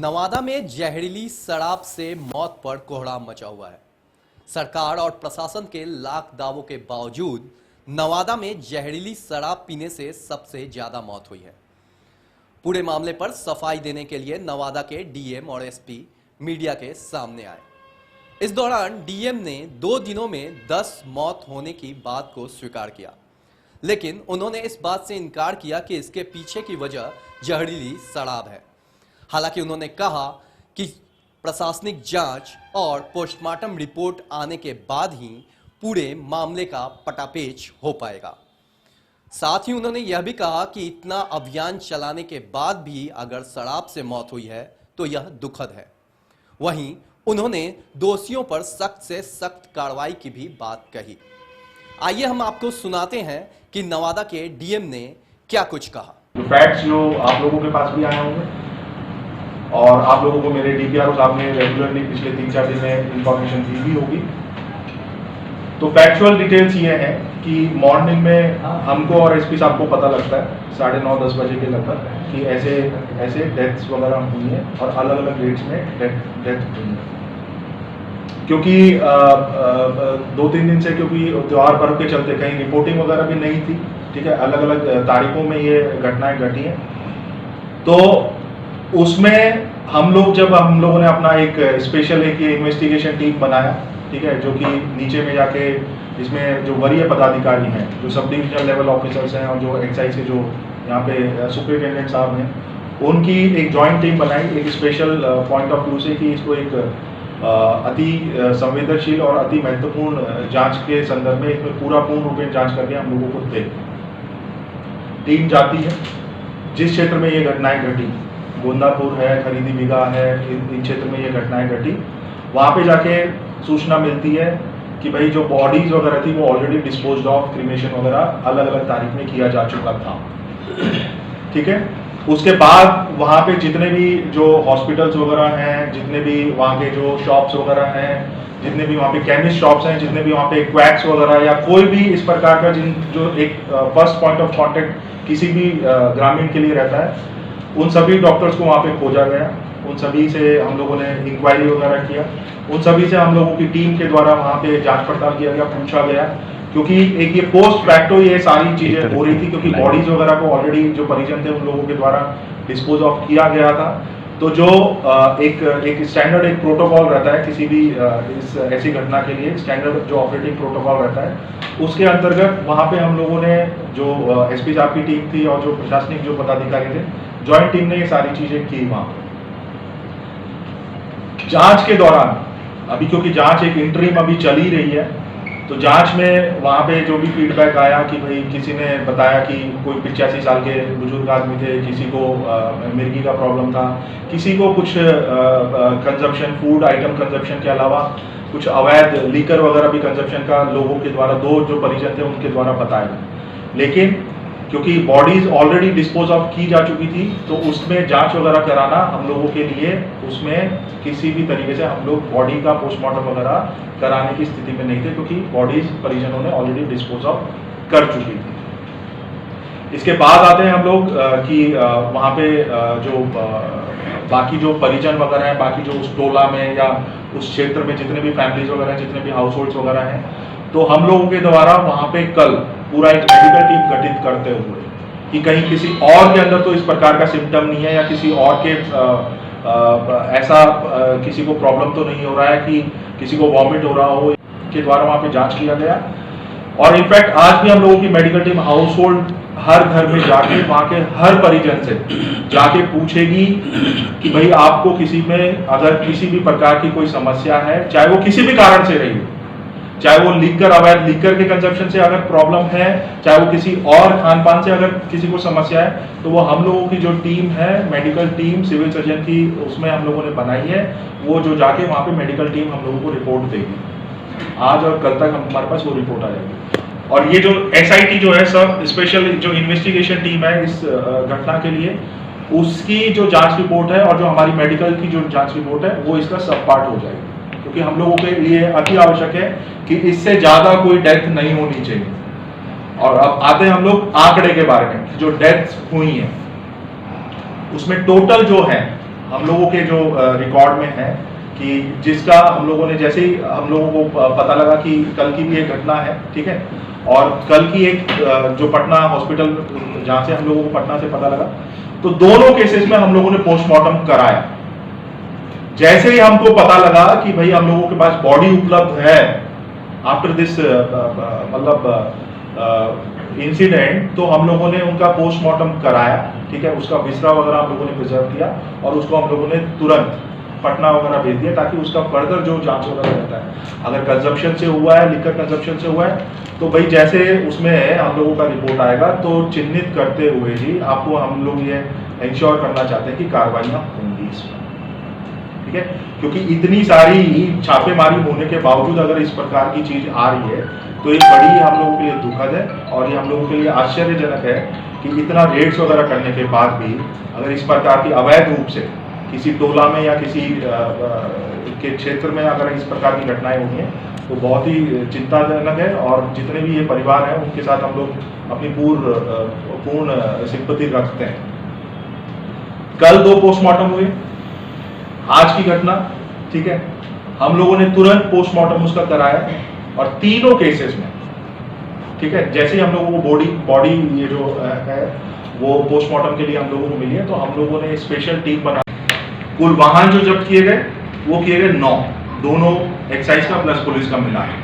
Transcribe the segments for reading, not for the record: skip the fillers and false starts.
नवादा में जहरीली शराब से मौत पर कोहराम मचा हुआ है। सरकार और प्रशासन के लाख दावों के बावजूद नवादा में जहरीली शराब पीने से सबसे ज्यादा मौत हुई है। पूरे मामले पर सफाई देने के लिए नवादा के डीएम और एसपी मीडिया के सामने आए। इस दौरान डीएम ने 2 दिनों में 10 मौत होने की बात को स्वीकार किया, लेकिन उन्होंने इस बात से इनकार किया कि इसके पीछे की वजह जहरीली शराब है। हालांकि उन्होंने कहा कि प्रशासनिक जांच और पोस्टमार्टम रिपोर्ट आने के बाद ही पूरे मामले का पटापेच हो पाएगा। साथ ही उन्होंने यह भी कहा कि इतना अभियान चलाने के बाद भी अगर शराब से मौत हुई है तो यह दुखद है। वहीं उन्होंने दोषियों पर सख्त से सख्त कार्रवाई की भी बात कही। आइए हम आपको सुनाते हैं कि नवादा के डीएम ने क्या कुछ कहा। फैक्ट्स जो आप लोगों के पास भी आए होंगे और आप लोगों को मेरे डीपीआरओ साहब ने रेगुलरली पिछले 3-4 दिन में इंफॉर्मेशन दी भी होगी। तो फैक्चुअल डिटेल्स ये हैं कि मॉर्निंग में हमको और एसपी साहब को पता लगता है 9:30-10 बजे के लगभग कि ऐसे ऐसे डेथ्स वगैरह हुई हैं और अलग अलग डेट्स में डेथ हुई है। क्योंकि 2-3 दिन से क्योंकि त्योहार पर्व के चलते कहीं रिपोर्टिंग वगैरह भी नहीं थी, ठीक है, अलग अलग तारीखों में ये घटनाएं घटी हैं। तो उसमें हम लोगों ने अपना एक स्पेशल इन्वेस्टिगेशन टीम बनाया, ठीक है, जो कि नीचे में जाके इसमें जो वरीय पदाधिकारी हैं, जो सब डिविजनल लेवल ऑफिसर्स हैं और जो एक्साइज के जो यहाँ पे सुपरिटेंडेंट साहब हैं, उनकी एक जॉइंट टीम बनाई एक स्पेशल पॉइंट ऑफ व्यू से कि इसको एक अति संवेदनशील और अति महत्वपूर्ण जांच के संदर्भ में इसमें पूर्ण रूप में जांच करके हम लोगों को दे। टीम जाती है जिस क्षेत्र में ये घटनाएं घटी, गोंदापुर है, खरीदी बिगा है, इन क्षेत्र में ये घटनाएं घटी, वहाँ पे जाके सूचना मिलती है कि भाई जो बॉडीज वगैरह थी वो ऑलरेडी डिस्पोज्ड ऑफ, क्रीमेशन वगैरह अलग अलग तारीख में किया जा चुका था, ठीक है। उसके बाद वहाँ पे जितने भी जो हॉस्पिटल्स वगैरह हैं, जितने भी वहाँ के जो शॉप्स वगैरह हैं, जितने भी वहाँ पे केमिस्ट शॉप्स हैं, जितने भी वहाँ पे क्वैक्स वगैरह या कोई भी इस प्रकार का जो एक फर्स्ट पॉइंट ऑफ कांटेक्ट किसी भी ग्रामीण के लिए रहता है, उन सभी डॉक्टर्स को वहाँ पे खोजा गया। उन सभी से हम लोगों ने इंक्वायरी वगैरह किया। उन सभी से हम लोगों की टीम के द्वारा वहाँ पे जांच पड़ताल किया गया, पूछा गया, क्योंकि एक ये पोस्ट फैक्टो ये सारी चीजें हो रही थी, क्योंकि बॉडीज वगैरह को ऑलरेडी जो परिजन थे उन लोगों के द्वारा डिस्पोज ऑफ किया गया था। तो जो एक स्टैंडर्ड एक प्रोटोकॉल रहता है किसी भी इस ऐसी घटना के लिए, स्टैंडर्ड जो ऑपरेटिंग प्रोटोकॉल रहता है, उसके अंतर्गत वहाँ पे हम लोगों ने जो एसपी साहब की टीम थी और जो प्रशासनिक जो पदाधिकारी थे, ज्वाइंट टीम ने ये सारी चीजें की। वहाँ पे जांच के दौरान अभी क्योंकि जांच एक इंटरिम अभी चल ही रही है, तो जांच में वहाँ पे जो भी फीडबैक आया कि भाई किसी ने बताया कि कोई 85 साल के बुजुर्ग आदमी थे, किसी को मिर्गी का प्रॉब्लम था, किसी को कुछ कंजप्शन फूड आइटम कंजप्शन के अलावा कुछ अवैध लीकर वगैरह भी कंजप्शन का लोगों के द्वारा 2 जो परिजन थे उनके द्वारा बताया। लेकिन क्योंकि बॉडीज ऑलरेडी डिस्पोज ऑफ की जा चुकी थी, तो उसमें जांच वगैरह कराना हम लोगों के लिए उसमें किसी भी तरीके से हम लोग बॉडी का पोस्टमार्टम वगैरह कराने की स्थिति में नहीं थे, क्योंकि बॉडीज परिजनों ने ऑलरेडी डिस्पोज ऑफ कर चुकी थी। इसके बाद आते हैं हम लोग कि वहाँ पे जो बाकी जो परिजन वगैरह हैं, बाकी जो उस टोला में या उस क्षेत्र में जितने भी फैमिलीज वगैरह हैं, जितने भी हाउस होल्ड्स वगैरह हैं, तो हम लोगों के द्वारा वहाँ पे कल पूरा एक मेडिकल टीम गठित करते हुए कि कहीं किसी और के अंदर तो इस प्रकार का सिम्टम नहीं है या किसी और के ऐसा किसी को प्रॉब्लम तो नहीं हो रहा है कि किसी को वॉमिट हो रहा हो, के द्वारा वहाँ पे जांच किया गया। और इनफैक्ट आज भी हम लोगों की मेडिकल टीम हाउस होल्ड हर घर में जाके वहाँ के हर परिजन से जाके पूछेगी कि भाई आपको किसी में अगर किसी भी प्रकार की कोई समस्या है, चाहे वो किसी भी कारण से रही हो, चाहे वो लीकर अवैध लीकर के कंजप्शन से अगर प्रॉब्लम है, चाहे वो किसी और खान पान से अगर किसी को समस्या है, तो वो हम लोगों की जो टीम है मेडिकल टीम सिविल सर्जन की, उसमें हम लोगों ने बनाई है, वो जो जाके वहाँ पे मेडिकल टीम हम लोगों को रिपोर्ट देगी। आज और कल तक हमारे पास वो रिपोर्ट आ जाएगी। और ये जो SIT जो है, सब स्पेशल जो इन्वेस्टिगेशन टीम है इस घटना के लिए, उसकी जो जांच रिपोर्ट है और जो हमारी मेडिकल की जो जांच रिपोर्ट है वो इसका सब पार्ट हो जाएगी, क्योंकि हम लोगों के लिए अति आवश्यक है कि इससे ज्यादा कोई डेथ नहीं होनी चाहिए। और अब आते हैं हम लोग आंकड़े के बारे में, जो डेथ्स हुई हैं उसमें टोटल जो है हम लोगों के जो रिकॉर्ड में है कि जिसका हम लोगों ने जैसे ही हम लोगों को पता लगा कि कल की भी एक घटना है, ठीक है, और कल की एक जो पटना हॉस्पिटल जहाँ से हम लोगों को पटना से पता लगा, तो दोनों केसेस में हम लोगों ने पोस्टमार्टम कराया। जैसे ही हमको पता लगा कि भाई हम लोगों के पास बॉडी उपलब्ध है आफ्टर दिस इंसिडेंट, तो हम लोगों ने उनका पोस्टमार्टम कराया, ठीक है, उसका विसरा वगैरह हम लोगों ने प्रिजर्व किया और उसको हम लोगों ने तुरंत पटना वगैरह भेज दिया ताकि उसका फर्दर जो जांच वगैरह रहता है, अगर कंजप्शन से हुआ है, लिकर कंजप्शन से हुआ है, तो भाई जैसे उसमें हम लोगों का रिपोर्ट आएगा तो चिन्हित करते हुए ही आपको हम लोग ये इंश्योर करना चाहते हैं कि कार्रवाइयाँ होंगी इसमें, ठीक है, क्योंकि इतनी सारी छापेमारी होने के बावजूद अगर इस प्रकार की चीज आ रही है तो ये बड़ी हम लोगों के लिए दुखद है और ये हम लोगों के लिए आश्चर्यजनक है कि इतना रेड्स वगैरह करने के बाद भी अगर इस प्रकार की अवैध रूप से किसी टोला में या किसी के क्षेत्र में अगर इस प्रकार की घटनाएं होती हैं तो बहुत ही चिंताजनक है। और जितने भी ये परिवार हैं उनके साथ हम लोग अपनी पूर्ण सिंपैथी रखते हैं। कल 2 पोस्टमार्टम हुए, आज की घटना, ठीक है, हम लोगों ने तुरंत पोस्टमार्टम उसका कराया और तीनों केसेस में, ठीक है, जैसे ही हम लोगों को बॉडी ये जो है वो पोस्टमार्टम के लिए हम लोगों को मिली है, तो हम लोगों ने स्पेशल टीम बना, कुल वाहन जो जब्त किए गए वो किए गए 9, दोनों एक्साइज का प्लस पुलिस का मिला है।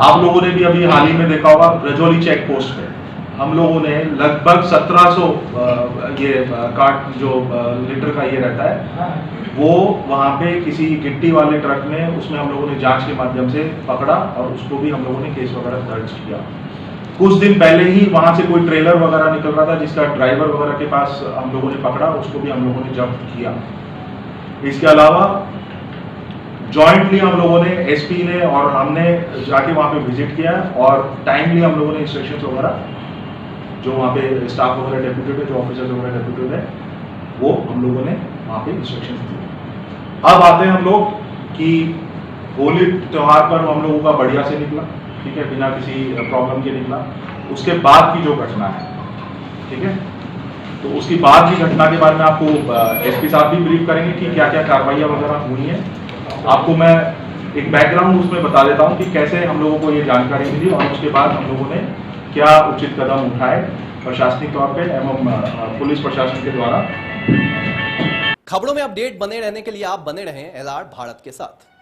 आप लोगों ने भी अभी हाल ही में देखा होगा रजौली चेक पोस्ट पे हम लोगों ने लगभग 1700 ये कार्ट जो लीटर का ये रहता है वो वहाँ पे किसी गिट्टी वाले ट्रक में उसमें हम लोगों ने जांच के माध्यम से पकड़ा और उसको भी हम लोगों ने केस वगैरह दर्ज किया। कुछ दिन पहले ही वहाँ से कोई ट्रेलर वगैरह निकल रहा था जिसका ड्राइवर वगैरह के पास हम लोगों ने पकड़ा, उसको भी हम लोगों ने जब्त किया। इसके अलावा जॉइंटली हम लोगों ने एसपी ने और हमने जाके वहाँ पे विजिट किया और टाइमली हम लोगों ने इंस्ट्रक्शंस वगैरह जो वहाँ पे स्टाफ वगैरह डेप्यूटेड है, जो ऑफिसर्स वगैरह डेप्यूटेड है, वो हम लोगों ने वहाँ पे इंस्ट्रक्शंस दिए। अब आते हैं हम लोग कि होली त्योहार पर हम लोगों का बढ़िया से निकला, ठीक है, बिना किसी प्रॉब्लम के निकला। उसके बाद की जो घटना है, ठीक है, तो उसकी बाद की घटना के बारे में आपको एसपी साहब भी ब्रीफ करेंगे कि क्या क्या कार्रवाइयाँ वगैरह हुई हैं। आपको मैं एक बैकग्राउंड उसमें बता देता हूँ कि कैसे हम लोगों को ये जानकारी मिली और उसके बाद हम लोगों ने क्या उचित कदम उठाए प्रशासनिक तौर पे एवं पुलिस प्रशासन के द्वारा। खबरों में अपडेट बने रहने के लिए आप बने रहें एलआर भारत के साथ।